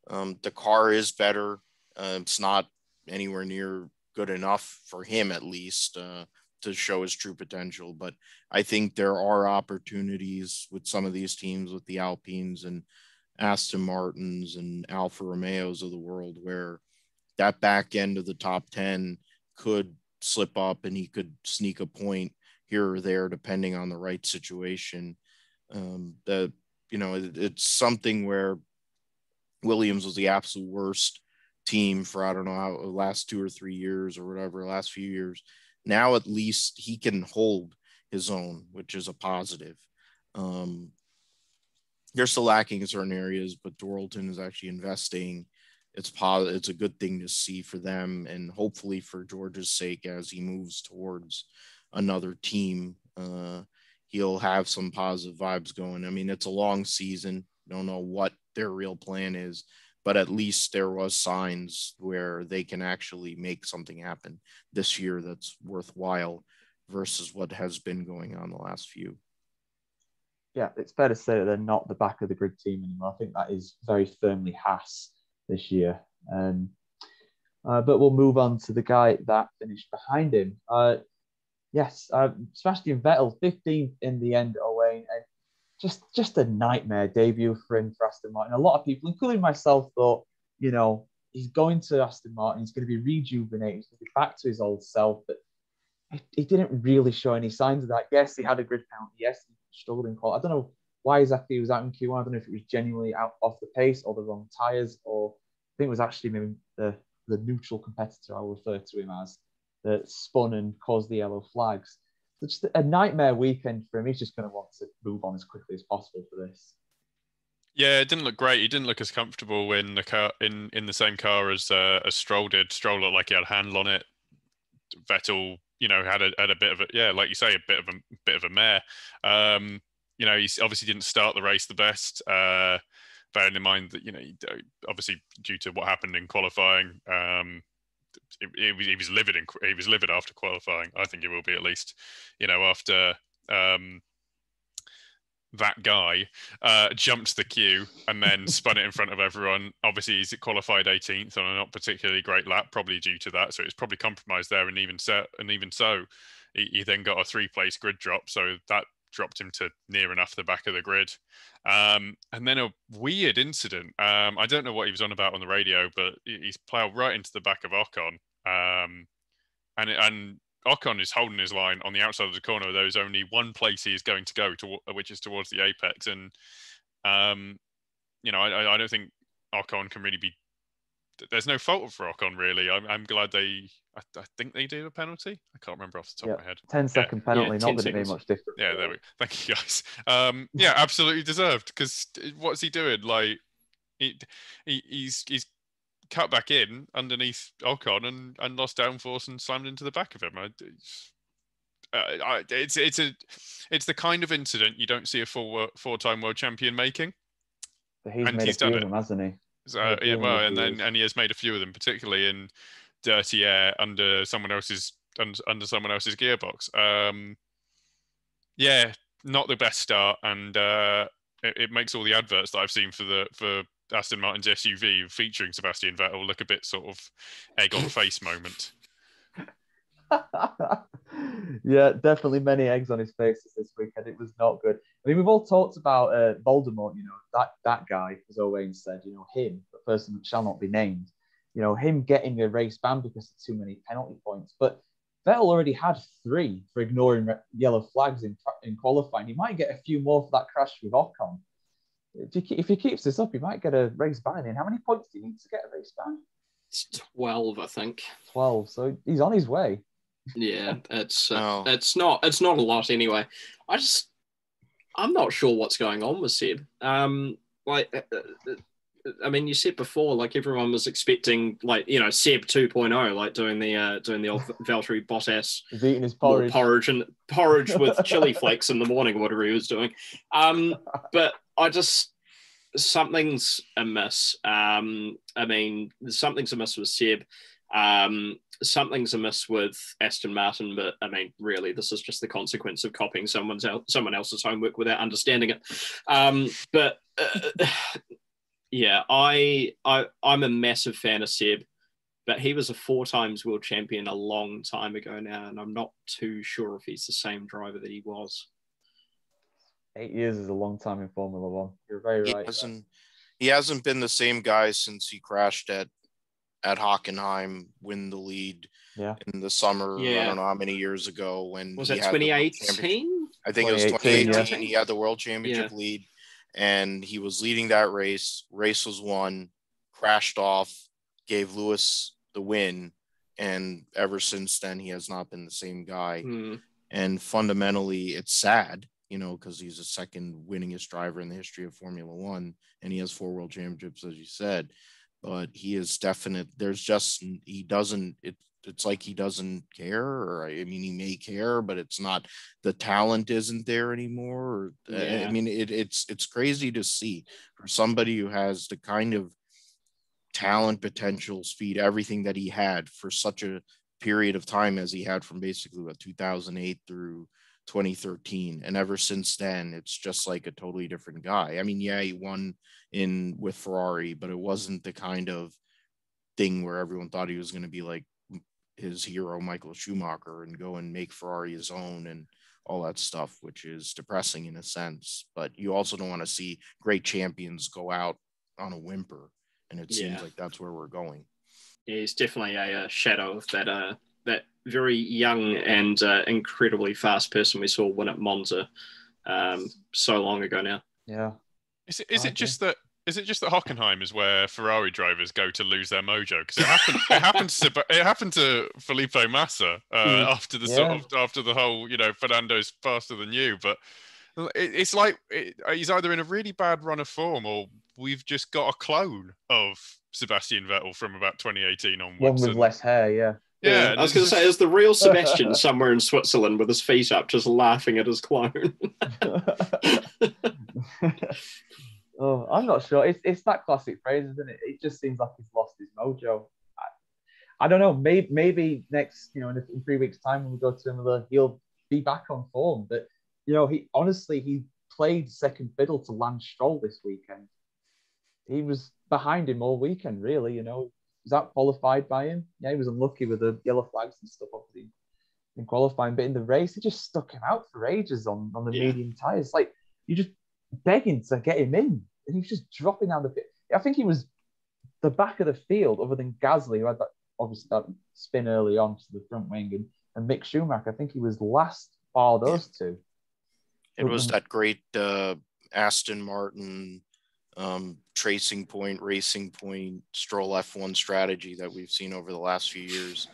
The car is better. It's not anywhere near good enough for him, at least, to show his true potential. But I think there are opportunities with some of these teams, with the Alpines and Aston Martins and Alfa Romeos of the world, where that back end of the top 10 could slip up and he could sneak a point here or there, depending on the right situation. It's something where Williams was the absolute worst team for, I don't know, how the last 2 or 3 years or whatever, last few years. Now, at least he can hold his own, which is a positive. They're still lacking in certain areas, but Dorilton is actually investing. It's a good thing to see for them, and hopefully for George's sake, as he moves towards another team, he'll have some positive vibes going. I mean, it's a long season. Don't know what their real plan is, but at least there was signs where they can actually make something happen this year that's worthwhile versus what has been going on the last few. Yeah, it's fair to say that they're not the back of the grid team anymore. I think that is very firmly Haas this year. But we'll move on to the guy that finished behind him. Sebastian Vettel, 15th in the end, Owain, and just a nightmare debut for him for Aston Martin. A lot of people, including myself, thought, he's going to Aston Martin, he's going to be rejuvenated, he's going to be back to his old self, but he didn't really show any signs of that. Yes, he had a grid penalty. Yes, he struggled in quality. I don't know why exactly he was out in Q1. I don't know if it was genuinely out off the pace or the wrong tyres, or I think it was actually maybe the neutral competitor, I'll refer to him as, that spun and caused the yellow flags. It's just a nightmare weekend for him. He's just going to want to move on as quickly as possible for this. Yeah, it didn't look great. He didn't look as comfortable in the car in the same car as Stroll did. Stroll looked like he had a handle on it. Vettel, had a bit of a, like you say, a bit of a mare. He obviously didn't start the race the best. Bearing in mind that obviously due to what happened in qualifying, he was livid. He was livid after qualifying. I think he will be at least. After that guy jumped the queue and then spun it in front of everyone. Obviously, he's qualified 18th on a not particularly great lap, probably due to that. So it's probably compromised there. And even so, he then got a 3-place grid drop. So that dropped him to near enough the back of the grid. And then a weird incident. I don't know what he was on about on the radio, but he's ploughed right into the back of Ocon. And Ocon is holding his line on the outside of the corner. There's only one place he is going to go to, which is towards the apex. And, I don't think Ocon can really be. There's no fault for Ocon, really. I'm glad I think they do a penalty. I can't remember off the top of my head. 10-second penalty, not that it made much difference. Yeah, there we go. Thank you, guys. Absolutely deserved, because what's he doing? Like, he's cut back in underneath Ocon and lost downforce and slammed into the back of him. It's the kind of incident you don't see a four-time world champion making. But he's done it, hasn't he? So and he has made a few of them, particularly in dirty air under someone else's gearbox. Not the best start, and it makes all the adverts that I've seen for Aston Martin's SUV featuring Sebastian Vettel look a bit sort of egg on face moment. Yeah, definitely many eggs on his faces this weekend. It was not good. I mean, we've all talked about Voldemort, that guy, as Owain said, him, the person that shall not be named, him getting a race ban because of too many penalty points. But Vettel already had 3 for ignoring yellow flags in qualifying. He might get a few more for that crash with Ocon. If he keeps this up, he might get a race ban in. How many points do you need to get a race ban? It's 12, I think. 12. So he's on his way. Yeah, it's not a lot anyway. I'm not sure what's going on with Seb. You said before, like, everyone was expecting, like, Seb 2.0, like doing the old Valtteri Bottas, he's eating his porridge with chili flakes in the morning, whatever he was doing. But something's amiss. Something's amiss with Seb. Something's amiss with Aston Martin, but really, this is just the consequence of copying someone else's homework without understanding it. I'm a massive fan of Seb, but he was a 4 times world champion a long time ago now, and I'm not too sure if he's the same driver that he was. 8 years is a long time in Formula One. You're very right. He hasn't been the same guy since he crashed at Hockenheim, win the lead in the summer. I don't know how many years ago when was it 2018? I think it was 2018. He had the world championship lead, and he was leading that race. Race was won, crashed off, gave Lewis the win, and ever since then he has not been the same guy. And fundamentally, it's sad, because he's the second winningest driver in the history of Formula One, and he has 4 world championships, as you said. But he is definite. it's like he doesn't care, or I mean, he may care, but it's not, the talent isn't there anymore. Or, Yeah. I mean, it's crazy to see for somebody who has the kind of talent, potential, speed, everything that he had for such a period of time as he had from basically 2008 through 2013, and ever since then it's just like a totally different guy. I mean, yeah, he won in with Ferrari, but it wasn't the kind of thing where everyone thought he was going to be like his hero Michael Schumacher and go and make Ferrari his own and all that stuff, which is depressing in a sense. But you also don't want to see great champions go out on a whimper, and it seems like that's where we're going. Yeah, he's definitely a shadow of that very young and incredibly fast person we saw win at Monza so long ago now. Yeah. Is it just that Hockenheim is where Ferrari drivers go to lose their mojo? Because it happened to Felipe Massa after the whole, Fernando's faster than you. But it's like he's either in a really bad run of form, or we've just got a clone of Sebastian Vettel from about 2018 onwards. One with less hair, yeah. Yeah, I was going to say, is the real Sebastian somewhere in Switzerland with his feet up, just laughing at his clone? Oh, I'm not sure. It's that classic phrase, isn't it? It just seems like he's lost his mojo. I don't know. Maybe next, in 3 weeks' time when we go to another, he'll be back on form. But he played second fiddle to Lance Stroll this weekend. He was behind him all weekend, really. Was that qualified by him? Yeah, he was unlucky with the yellow flags and stuff, obviously, in qualifying. But in the race, he just stuck him out for ages on the medium tyres. Like, you just begging to get him in, and he was just dropping down the pit. I think he was the back of the field, other than Gasly, who had that spin early on to the front wing, and Mick Schumacher. I think he was last bar those two. It was that great Aston Martin racing point Stroll F1 strategy that we've seen over the last few years.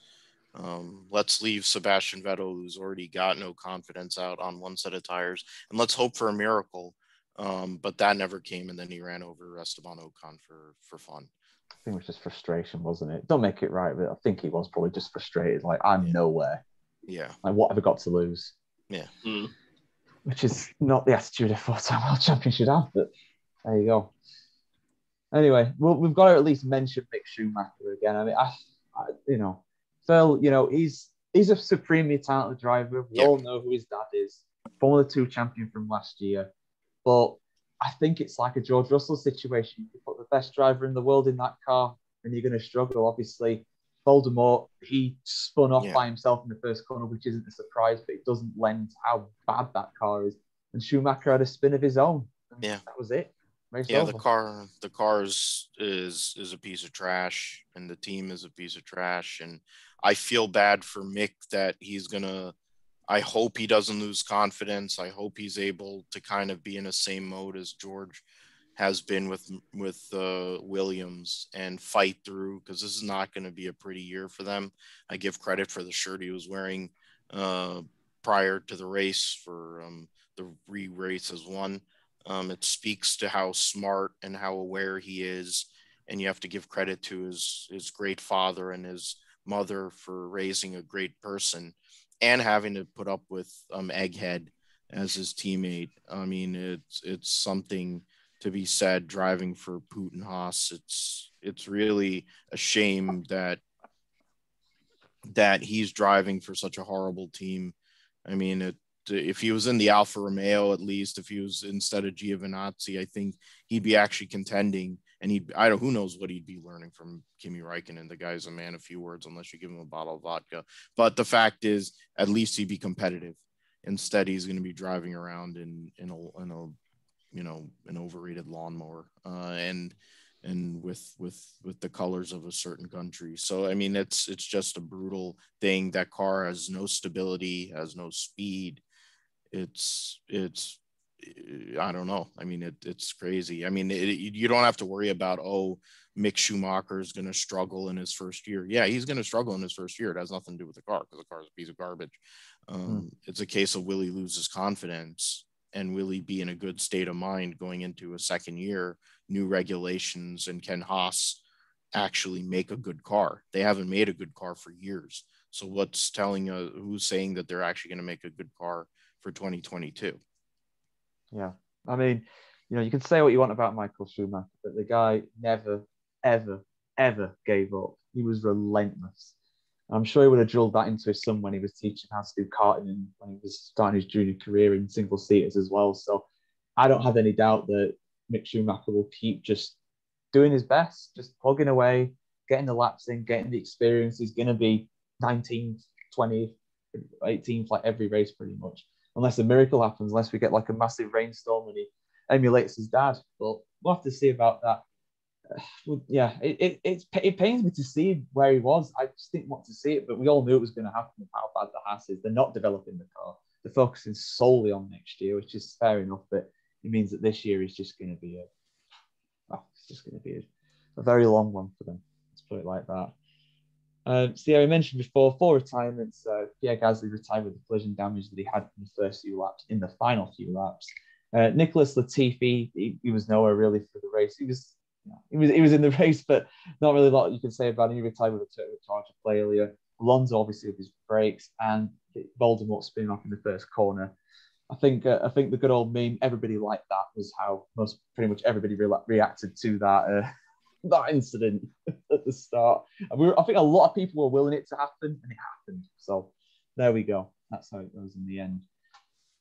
Let's leave Sebastian Vettel, who's already got no confidence, out on one set of tires, and let's hope for a miracle. But that never came, and then he ran over Esteban Ocon for fun. I think it was just frustration, wasn't it? Don't make it right, but I think he was probably just frustrated. Like, I'm nowhere. Yeah. Like, what have I got to lose? Yeah. Which is not the attitude a four-time world champion should have, but there you go. Anyway, we've got to at least mention Mick Schumacher again. I mean, Phil, he's a supremely talented driver. We all know who his dad is. Formula 2 champion from last year. But I think it's like a George Russell situation. You put the best driver in the world in that car, and you're going to struggle. Obviously, Voldemort, he spun off by himself in the first corner, which isn't a surprise, but it doesn't lend how bad that car is. And Schumacher had a spin of his own. That was it. The car is a piece of trash, and the team is a piece of trash. And I feel bad for Mick that I hope he doesn't lose confidence. I hope he's able to kind of be in the same mode as George has been with Williams and fight through, because this is not going to be a pretty year for them. I give credit for the shirt he was wearing prior to the race for the re-race as one. It speaks to how smart and how aware he is, and you have to give credit to his great father and his mother for raising a great person and having to put up with Egghead as his teammate. I mean, it's something to be said driving for Putin Haas. It's really a shame that he's driving for such a horrible team. I mean, if he was in the Alfa Romeo, at least, if he was instead of Giovinazzi, I think he'd be actually contending, and who knows what he'd be learning from Kimi Räikkönen. The guy's a man of few words unless you give him a bottle of vodka. But the fact is, at least he'd be competitive. Instead, he's going to be driving around in an overrated lawnmower, and with the colors of a certain country. So, I mean, it's just a brutal thing. That car has no stability, has no speed. It's I don't know. I mean, it's crazy. I mean, you don't have to worry about, Mick Schumacher is going to struggle in his first year. Yeah, he's going to struggle in his first year. It has nothing to do with the car, because the car is a piece of garbage. It's a case of will he lose his confidence, and will he be in a good state of mind going into a second year, new regulations, and can Haas actually make a good car. They haven't made a good car for years. So who's saying that they're actually going to make a good car for 2022? Yeah. I mean, you can say what you want about Michael Schumacher, but the guy never, ever, ever gave up. He was relentless. I'm sure he would have drilled that into his son when he was teaching how to do karting and when he was starting his junior career in single seaters as well. So I don't have any doubt that Mick Schumacher will keep just doing his best, just plugging away, getting the laps in, getting the experience. He's going to be 19th, 20th, 18th, like every race pretty much, unless a miracle happens, unless we get like a massive rainstorm and he emulates his dad. But we'll have to see about that. Yeah, it pains me to see where he was. I just didn't want to see it, but we all knew it was going to happen with how bad the Haas is. They're not developing the car. They're focusing solely on next year, which is fair enough, but it means that this year is just going to be a very long one for them. Let's put it like that. So yeah, we mentioned before 4 retirements. Pierre Gasly retired with the collision damage that he had in the first few laps, in the final few laps. Nicholas Latifi, he was nowhere really for the race. He was in the race, but not really a lot you can say about him. He retired with a charge of failure. Alonso obviously with his brakes and Voldemort spinning off in the first corner. I think the good old meme, everybody liked that, was how pretty much everybody reacted to that incident at the start. I think a lot of people were willing it to happen, and it happened. So there we go. That's how it goes in the end.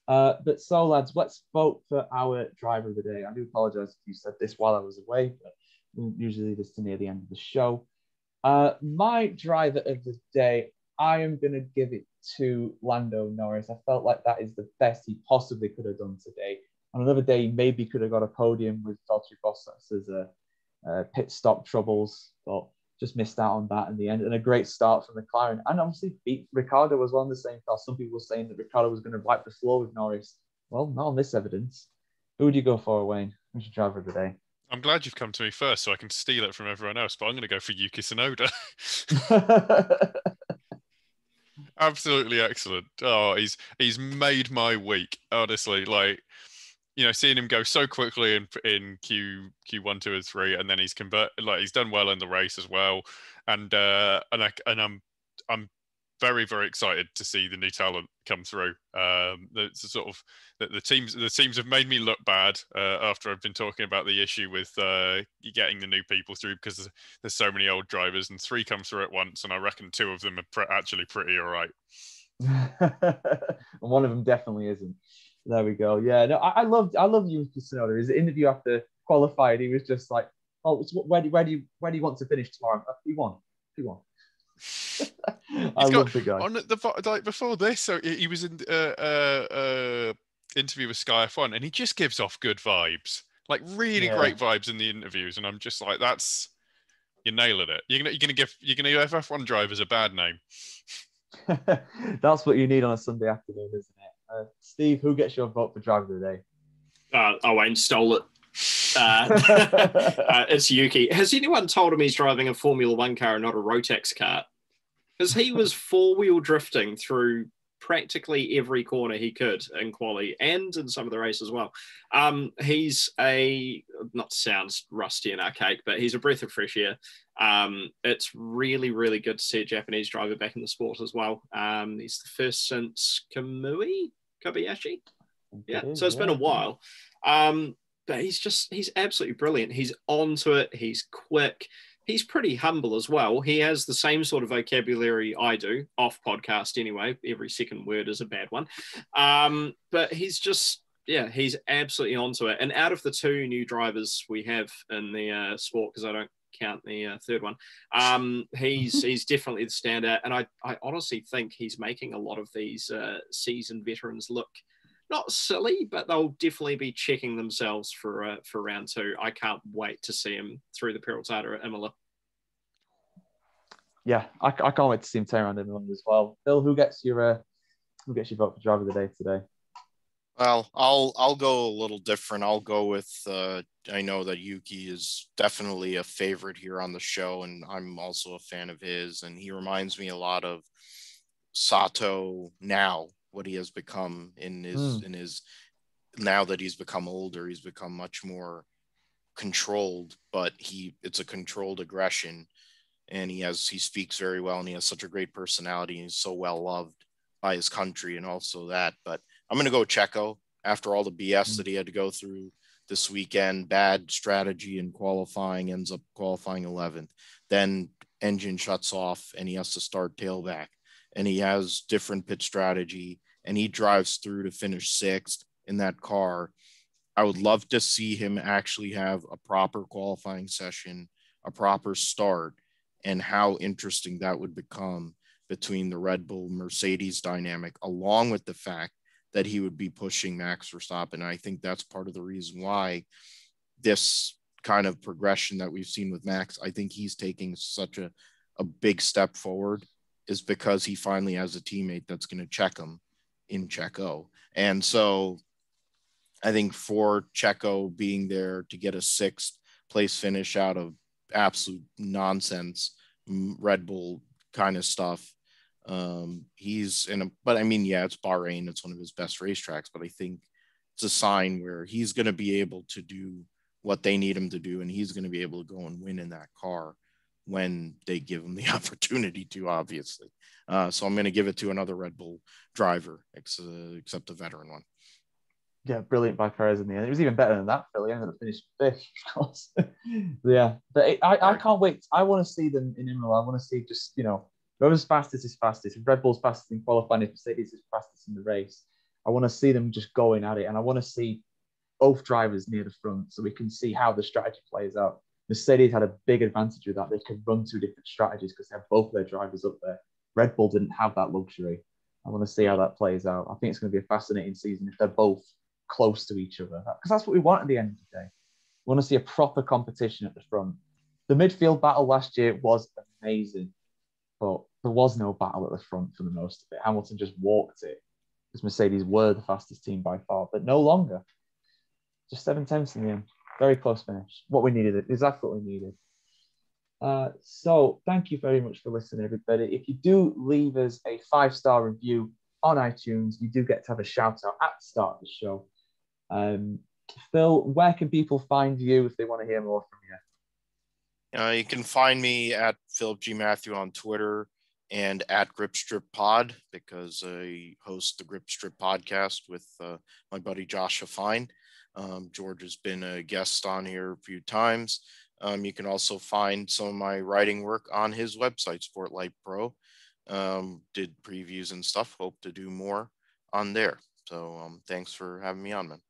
But so, lads, let's vote for our driver of the day. I do apologise if you said this while I was away, but we'll usually leave this to near the end of the show. My driver of the day, I am going to give it to Lando Norris. I felt like that is the best he possibly could have done today. On another day, he maybe could have got a podium with Valtteri Bottas's pit stop troubles, but just missed out on that in the end. And a great start from McLaren. And obviously beat Ricciardo as well in the same car. Some people were saying that Ricciardo was going to wipe the floor with Norris. Well, not on this evidence. Who would you go for, Wayne? Who's your driver of the day? I'm glad you've come to me first so I can steal it from everyone else, but I'm going to go for Yuki Sonoda. Absolutely excellent. Oh, he's made my week, honestly. Like, seeing him go so quickly in Q1, 2, and 3, and then he's done well in the race as well, and I'm very, very excited to see the new talent come through. The teams have made me look bad after I've been talking about the issue with getting the new people through, because there's so many old drivers, and 3 come through at once, and I reckon 2 of them are actually pretty all right. And one of them definitely isn't. There we go. Yeah, no, I love Yuki Sonoda. His interview after qualified, he was just like, "Oh, where do you want to finish tomorrow?" He won. I love the guy. Before this, so he was in interview with Sky F1, and he just gives off good vibes, like really great vibes in the interviews, and I'm just like, you're nailing it. You're gonna give F1 drivers a bad name. That's what you need on a Sunday afternoon, isn't it? Steve, who gets your vote for driver of the day? Owain stole it. It's Yuki. Has anyone told him he's driving a Formula One car and not a Rotax car? Because he was 4-wheel drifting through practically every corner he could in quali and in some of the race as well. He's not sounds rusty and archaic, but he's a breath of fresh air. It's really, really good to see a Japanese driver back in the sport as well. He's the first since Kobayashi. Yeah, so it's been a while. But he's absolutely brilliant. He's onto it. He's quick. He's pretty humble as well. He has the same sort of vocabulary I do, off podcast anyway. Every second word is a bad one. But he's he's absolutely onto it. And out of the 2 new drivers we have in the sport, because I don't count the third one, he's definitely the standout. And I honestly think he's making a lot of these seasoned veterans look not silly, but they'll definitely be checking themselves for round 2. I can't wait to see him through the Peraltada at Imola. Yeah, I can't wait to see him turn around Imola as well. Phil, who gets your vote for driver of the day today? Well, I'll go a little different. I'll go with I know that Yuki is definitely a favorite here on the show, and I'm also a fan of his, and he reminds me a lot of Sato now. What he has become in his now that he's become older, he's become much more controlled, but it's a controlled aggression, and he speaks very well, and he has such a great personality, and he's so well loved by his country and also that. But I'm going to go Checo after all the BS that he had to go through this weekend. Bad strategy in qualifying, ends up qualifying 11th. Then engine shuts off and he has to start tailback, and he has different pit strategy, and he drives through to finish 6th in that car. I would love to see him actually have a proper qualifying session, a proper start, and how interesting that would become between the Red Bull Mercedes dynamic, along with the fact that he would be pushing Max Verstappen. And I think that's part of the reason why this kind of progression that we've seen with Max, I think he's taking such a big step forward, is because he finally has a teammate that's going to check him in Checo. And so I think for Checo being there to get a 6th place finish out of absolute nonsense Red Bull kind of stuff, but I mean, yeah, it's Bahrain, it's one of his best racetracks, but I think it's a sign where he's going to be able to do what they need him to do, and he's going to be able to go and win in that car when they give him the opportunity to, obviously. So I'm going to give it to another Red Bull driver, except a veteran one. Yeah, brilliant by Perez in the end. It was even better than that, Phil. He ended up finishing 5th, of course. Yeah, but I can't wait. I want to see them in Imola. I want to see just, whoever's fastest is fastest. If Red Bull's fastest in qualifying, if Mercedes is fastest in the race, I want to see them just going at it. And I want to see both drivers near the front so we can see how the strategy plays out. Mercedes had a big advantage with that. They could run 2 different strategies because they have both their drivers up there. Red Bull didn't have that luxury. I want to see how that plays out. I think it's going to be a fascinating season if they're both close to each other, because that's what we want at the end of the day. We want to see a proper competition at the front. The midfield battle last year was amazing, but there was no battle at the front for the most of it. Hamilton just walked it because Mercedes were the fastest team by far, but no longer. Just 7/10 in the end. Very close finish. What we needed, exactly what we needed. So thank you very much for listening, everybody. If you do leave us a 5-star review on iTunes, you do get to have a shout out at the start of the show. Phil, where can people find you if they want to hear more from you? You can find me at Philip G. Mathew on Twitter and at Grip Strip Pod, because I host the Grip Strip podcast with my buddy Josh Fine. George has been a guest on here a few times. You can also find some of my writing work on his website, Sportlight Pro. Did previews and stuff. Hope to do more on there. So thanks for having me on, man.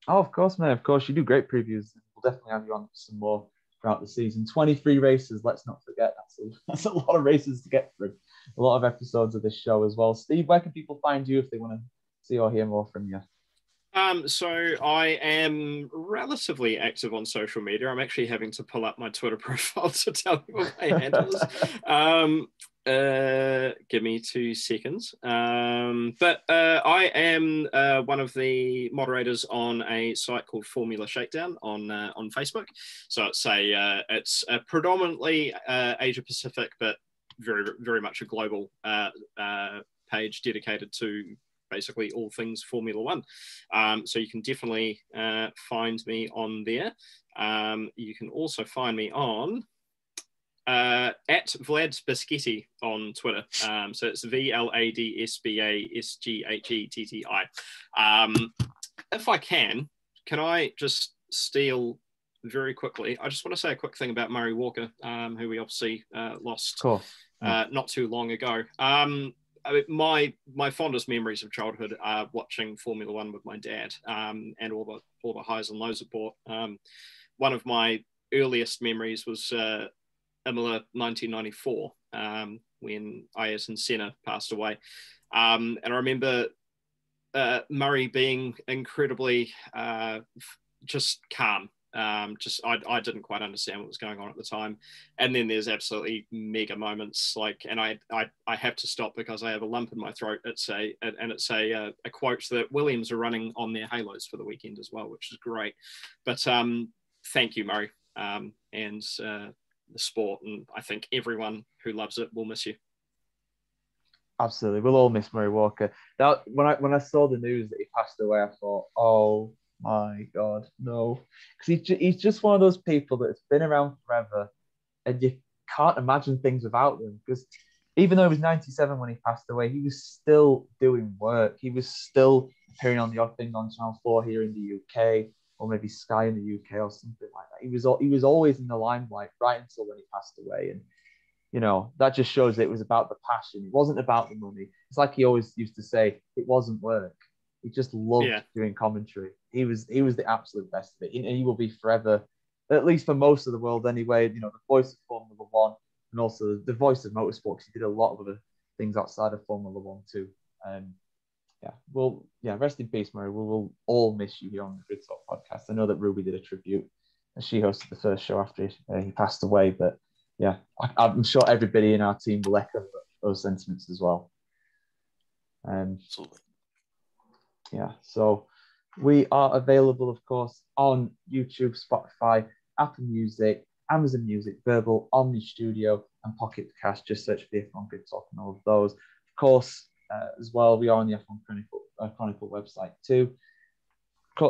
Oh, of course, man. Of course, you do great previews. We'll definitely have you on some more throughout the season. 23 races, let's not forget. That's a lot of races to get through. A lot of episodes of this show as well. Steve, where can people find you if they want to see or hear more from you? So I am relatively active on social media. I'm actually having to pull up my Twitter profile to tell you what my handle is. Give me 2 seconds. But I am one of the moderators on a site called Formula Shakedown on Facebook. So it's a predominantly Asia Pacific, but very, very much a global page dedicated to basically all things Formula One. So you can definitely find me on there. You can also find me on at Vlad Bisgetti on Twitter. So it's VLADSBASGHETTI. If I can I just steal very quickly? I just want to say a quick thing about Murray Walker, who we obviously lost not too long ago. My fondest memories of childhood are watching Formula One with my dad, and all the highs and lows it brought. One of my earliest memories was Imola 1994, when Ayrton Senna passed away, and I remember Murray being incredibly just calm. I didn't quite understand what was going on at the time, and then there's absolutely mega moments and I have to stop because I have a lump in my throat. It's a quote that Williams are running on their halos for the weekend as well, which is great. But thank you, Murray, and the sport, and I think everyone who loves it will miss you. Absolutely, we'll all miss Murray Walker. Now, when I saw the news that he passed away, I thought, oh my God, no. Because he's just one of those people that's been around forever, and you can't imagine things without them. Because even though he was 97 when he passed away, he was still doing work. He was still appearing on the odd thing on Channel 4 here in the UK, or maybe Sky in the UK or something like that. He was always in the limelight right until when he passed away. And, you know, that just shows that it was about the passion. It wasn't about the money. It's like he always used to say, it wasn't work. He just loved doing commentary. He was the absolute best of it. And he will be forever, at least for most of the world anyway, you know, the voice of Formula One and also the voice of motorsport, because he did a lot of other things outside of Formula One too. Rest in peace, Murray. We will all miss you here on the Grid Talk podcast. I know that Ruby did a tribute, and she hosted the first show after he passed away. But yeah, I'm sure everybody in our team will echo those sentiments as well. Absolutely. Yeah, so we are available, of course, on YouTube, Spotify, Apple Music, Amazon Music, Verbal, Omni Studio, and Pocket Cast. Just search for the F1 Grid Talk and all of those. Of course, as well, we are on the F1 Chronicle website too.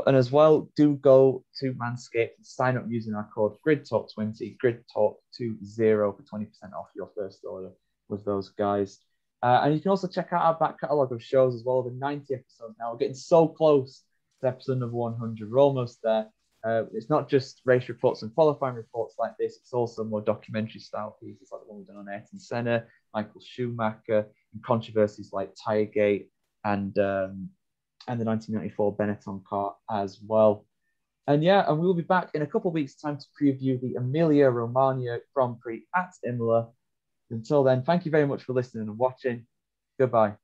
And as well, do go to Manscaped and sign up using our code GridTalk20, GridTalk20 for 20% off your first order with those guys. And you can also check out our back catalogue of shows as well. Over 90 episodes now. We're getting so close to episode number 100. We're almost there. It's not just race reports and qualifying reports like this. It's also more documentary style pieces like the one we've done on Ayrton Senna, Michael Schumacher, and controversies like Tiregate and the 1994 Benetton car as well. And we'll be back in a couple of weeks' time to preview the Emilia-Romagna Grand Prix at Imola. Until then, thank you very much for listening and watching. Goodbye.